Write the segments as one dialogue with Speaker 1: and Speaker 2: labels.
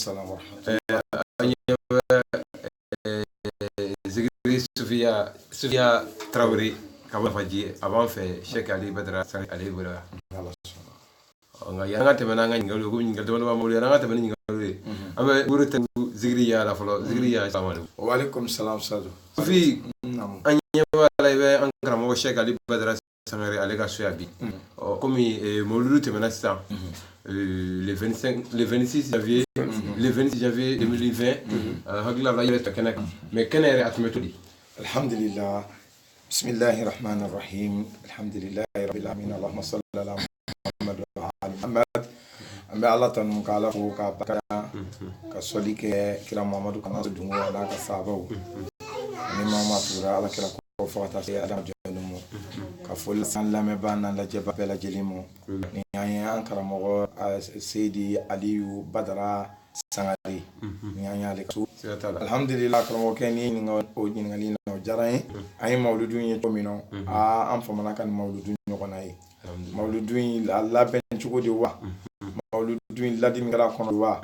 Speaker 1: salam wa rahmatullahi.
Speaker 2: Zikiri Sufia Traoré kaba faji avant fait Cheikh Ali Badara Ali Bura nga yanga temana nga ngalo ko ngal to ma mo yanga temana ngalo aba buru tan zikiri ya la folo zikiri ya assalamu
Speaker 1: wa alaikum salam sadu
Speaker 2: fi anya wala be ankara mo Cheikh Ali Badara Sangare ale ka soya bi comme mawludu temana sa le 26 janvier le 26 janvier 2020 hagla la yele takena mais kenere atmetodi
Speaker 1: alhamdulillah bismillahir rahmanir rahim alhamdulillahi rabbil alamin allahumma salli ala muhammad wa ali muhammad amma allah tan kala ko ka baka ka soli ke kira muhammadu kana dungo ala ka sabaw ni mama tura ala kira ko fata se adam janumo ka fol san la me bana la jeba bela jelimo ni anya ankara mo Seydi Aliyu Badara Sangare ni anya le su alhamdulillah karamo keni ni ngali no jaray ay mawludu ni to mino am famana kan mawludu ni ko nay mawludu ni Allah ben chugo di wa mawludu ni ladin ngala kono wa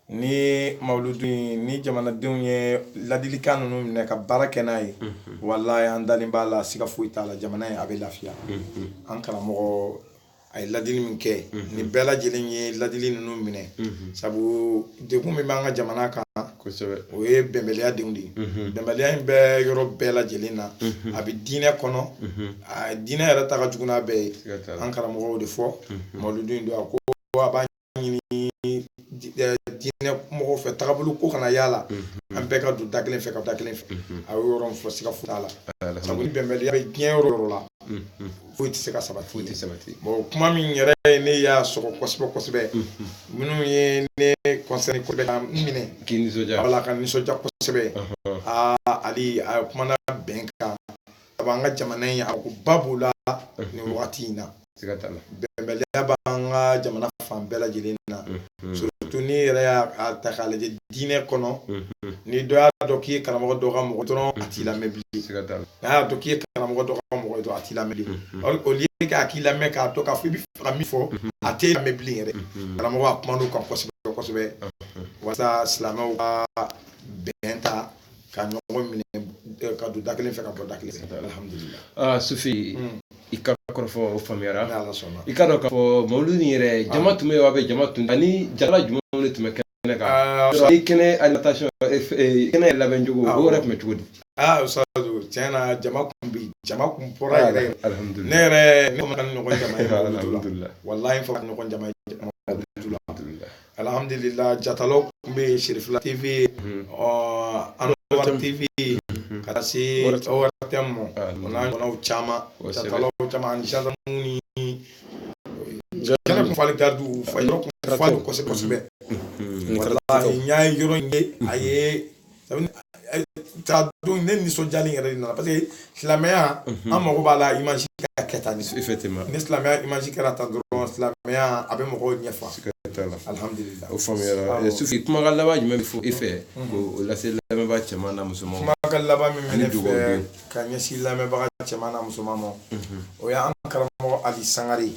Speaker 1: ni mawludu ni jamana dunye ladili kanu no ne ka barake nay wallahi andali bala sika fuita la jamana abe lafiya an karamo ay ladili min ke ni bela jelenye ladili nunu mine sabu deku mi banga jamana kan
Speaker 2: ko sebe
Speaker 1: o e bembeleya deundi bembeleya be yoro bela jelena abi dine kono a dine era ta ka juguna be ankara mo de fo mawludu ndo ko aba ni dine mo fe takabulu ko kana yala am be ka du daklen fe ka daklen fe a yoro fo sika futala sabu bembeleya be bien yoro la fuiti seka sabati bon kuma min yɛrɛ ne y'a sɔgɔ kosɛbɛ minnu ye ne concerne ko bɛ mine
Speaker 2: kini soja
Speaker 1: wala ka nisɔndiya kosɛbɛ ali a kumana bɛn kan sabu an ka jamana in a ko babu la ni wagati in na bɛnbaliya b'an ka jamana fan bɛɛ lajɛlen na surtout ni yɛrɛ y'a ta k'a lajɛ diinɛ kɔnɔ ni dɔ y'a dɔn k'i ye karamɔgɔ dɔ ka mɔgɔ dɔrɔn a t'i lamɛn bilen n'a y'a dɔn k'i ye karamɔgɔ dɔ ka mɔgɔ dɔrɔn a t'i lamɛn bilen au lieu k'a k'i lamɛn k'a dɔn k'a fɔ i bɛ fɛ ka min fɔ a t'e lamɛn bilen yɛrɛ karamɔgɔ a kuma n'o kan kosɛbɛ walasa silamɛw ka bɛn ta ka ɲɔgɔn minɛ ka don da kelen fɛ ka bɔ da kelen fɛ alhamdulillah
Speaker 2: Sufi i ka kɔrɔfɔ o faamuyara i ka dɔn k'a fɔ mawludu in yɛrɛ jama tun bɛ yen wa a bɛ jama tun ani jala jumɛn de tun bɛ kɛnɛ kan ni kɛnɛ alimentation kɛnɛ labɛn cogo o yɛrɛ tun bɛ cogo di
Speaker 1: Ustazu tiɲɛna jama kun bi jama kun bɔra yɛrɛ ne yɛrɛ ne ma kan ɲɔgɔn jama ye alhamdulillah wallahi fa ɲɔgɔn jama ye alhamdulillah jatalo kun bɛ Sherifila TV Anwar TV ka se ORTM mo ona ɲɔgɔnnaw caman jatalo caman ani gendarmerie ni jana kun fali gardu fa yɔrɔ kun fali kosɛbɛ wallahi n y'a yɔrɔ in ye a ye ta don ne nisɔndiyalen yɛrɛ de nana parce que silamɛya an mago b'a la image ka kɛ tan ni silamɛya image kɛra tan dɔrɔn silamɛya a bɛ mɔgɔw ɲɛfa alhamdulillah
Speaker 2: o faamuyara Sufi kumakan laban jumɛn bɛ fɔ i fɛ k'o lase lamɛnbaga cɛman n'a musoman ma
Speaker 1: kumakan laban min bɛ ne fɛ ka ɲɛsin lamɛnbaga cɛman n'a musoman ma o y'an karamɔgɔ Ali Sangare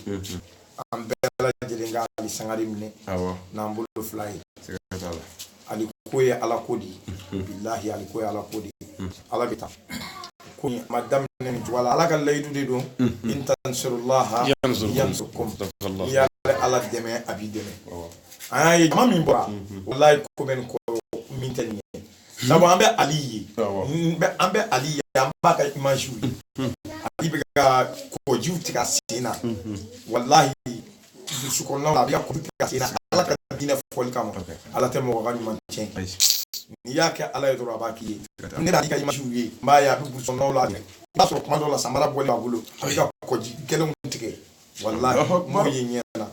Speaker 1: an bɛɛ lajɛlen ka Ali Sangare minɛ n'an bolo fila ye ali ko ye ala ko di billahi ali ko ye ala ko di ala bɛ taa ko ma daminɛ nin cogo la ala ka layidu de don in tansurullaha yansurkum ya ala dɛmɛ a b'i dɛmɛ an y'a ye jama min bɔra wallahi ko bɛ nin ko min tɛ nin ye sabu an bɛ ali ye an bɛ ali ye an b'a ka image ye ali bɛ ka kɔjiw tigɛ sen na wallahi dusukɔnɔnaw a bɛ ka kɔjiw tigɛ sen na ala ka diinɛ fɔli kama ala tɛ mɔgɔ ka ɲuman tiɲɛ n'i y'a kɛ ala ye dɔrɔn a b'a k'i ye ne b'a ka image ye n b'a ye a bɛ busɔnnaw la i b'a sɔrɔ kuma dɔw la samara bɔlen b'a bolo a bɛ ka kɔji gɛlɛnw tigɛ wallahi m'o ye ɲɛ na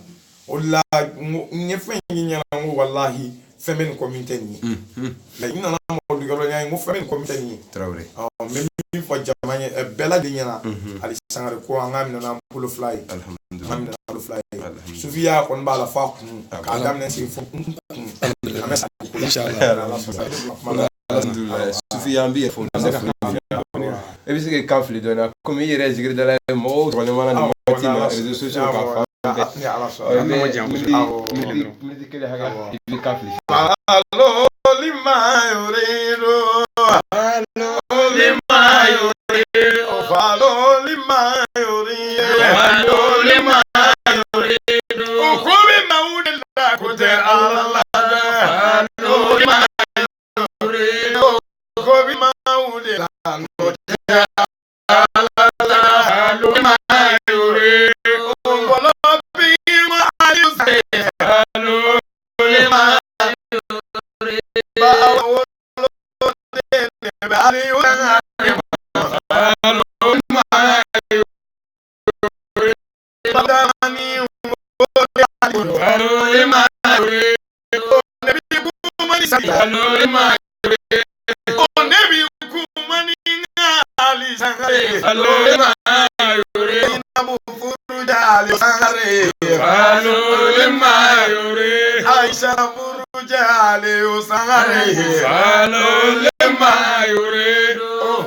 Speaker 1: o la n ye fɛn ye ɲɛ na n ko wallahi fɛn bɛ nin kɔ min tɛ nin ye mais n nana mɔgɔ yɔrɔ ɲɛ n ko fɛn bɛ nin kɔ min tɛ nin ye n bɛ min fɔ jama ye bɛɛ lajɛlen ɲɛna Ali Sangare ko an ka minɛ n'an bolo fila ye an ka minɛ n'an bolo fila ye sufiya kɔni b'a la f'a kun k'a daminɛ sigi fo kun an bɛ sa
Speaker 2: alhamdulillah Sufi an b'i fo e bɛ se k'i kan fili dɔɔnin komi i yɛrɛ ye zikiridala ye mɔgɔw sɔrɔlen mana nin waati in na réseaux sociaux kan fan bɛɛ miniti kelen hakɛ i b'i kan fili
Speaker 1: فعلوا لما يريد فعلوا لما يريد فعلوا لما يريد فعلوا لما يريد وقوم مولد الله كتير الله فعلوا لما يريد وقوم مولد الله كتير الله فعلوا لما يريد ولا بيما يسير فعلوا لما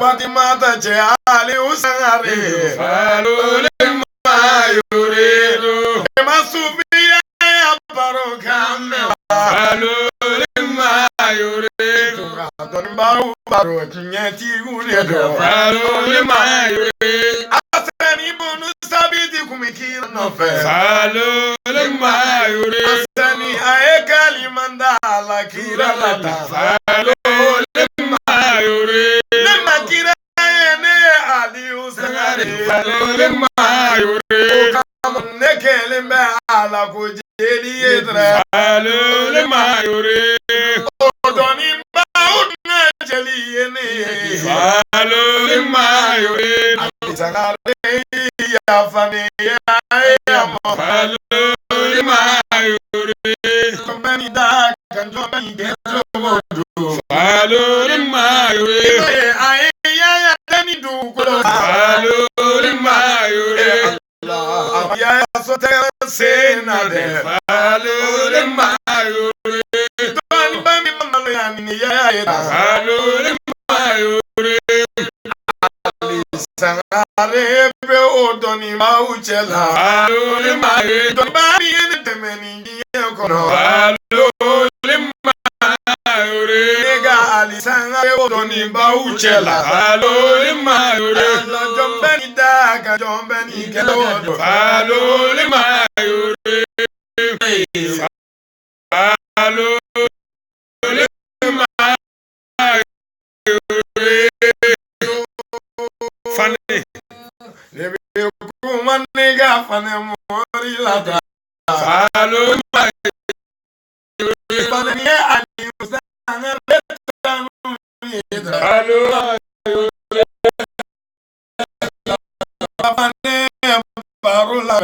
Speaker 1: Fatima Jali Usangare Falo lema yurido Masubia Barokam Falo lema yurido Don Baru Baru Kinyati Urido Falo lema yurido Asani Bonus Sabiti Kumikir Nofe Falo lema yurido Asani Aekali Mandala Kira Lata Falo lema yurido Makira ene aliu sangare falole mayure kamnekele me ala kujeli etre falole mayure odoni bauna jeli ene falole mayure sangare ya fane ya mo falole mayure kompani da kanjo mi gezo modu falole mayure Falole mayure Allah ya sote sena de falole mayure Toni bami mama ya ni ya falole mayure Sangare be odoni mauchela falole mayure Toni bami ene temeni ye kono falole mayure Nega ali sangare odoni mauchela falole mayure Jombeni daga jombeni kelodo falole mayure falole mayure fane lebe kumaniga fane mori lada falole mayure fane ni ali usanga betanu falole Fane parola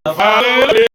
Speaker 1: falole